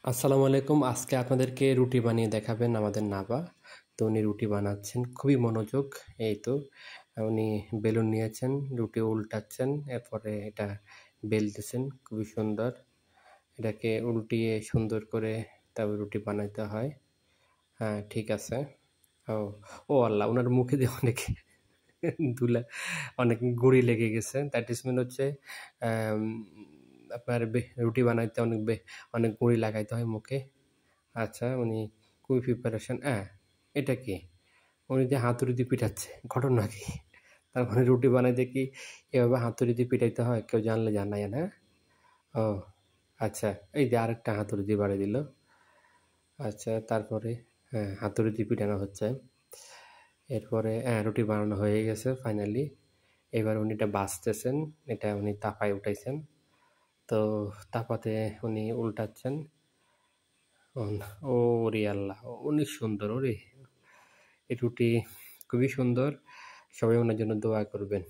আসসালামু আলাইকুম। আজকে আপনাদেরকে রুটি বানিয়ে দেখাবেন আমাদের নাবা। তো উনি রুটি বানাচ্ছেন। খুবই মনোযোগ। এই তো উনি বেলুন নিয়েছেন, রুটি উল্টাচ্ছেন। এরপরে এটা বেলতেছেন। খুবই সুন্দর। এটাকে উল্টিয়ে সুন্দর করে তারপর রুটি বানাইতে হয়। হ্যাঁ, ঠিক আছে। ও, ও আল্লাহ! উনার মুখে দিয়ে অনেক ধুলা, অনেক গুঁড়ি লেগে গেছে। দ্যাট ইজ মিন হচ্ছে আম আপনার রুটি বানাইতে অনেক গুঁড়ি লাগাইতে হয় মুখে। আচ্ছা, উনি খুবই প্রিপারেশন এটা কি? উনি যে হাতুড়ি দিয়ে পিটাচ্ছে, ঘটনা কি? তার মানে রুটি বানাইতে কি এভাবে হাতুড়ি দিয়ে পিটাইতে হয়? কেউ জানলে জানায়েন, হ্যাঁ? ও আচ্ছা, এই যে আরেকটা হাতুড়ি দিয়ে বাড়ি দিল। আচ্ছা, তারপরে হ্যাঁ, হাতুড়ি দিয়ে পিটানো হচ্ছে। এরপরে রুটি বানানো হয়ে গেছে ফাইনালি। এবার উনি এটা ভাজতেছেন, এটা উনি তাপায় উঠাইছেন। তো তাপাতে উনি উল্টাচ্ছেন। ওরে আল্লাহ! অনেক সুন্দর ওরে! এই রুটি খুবই সুন্দর। সবাই ওনার জন্য দোয়া করবেন।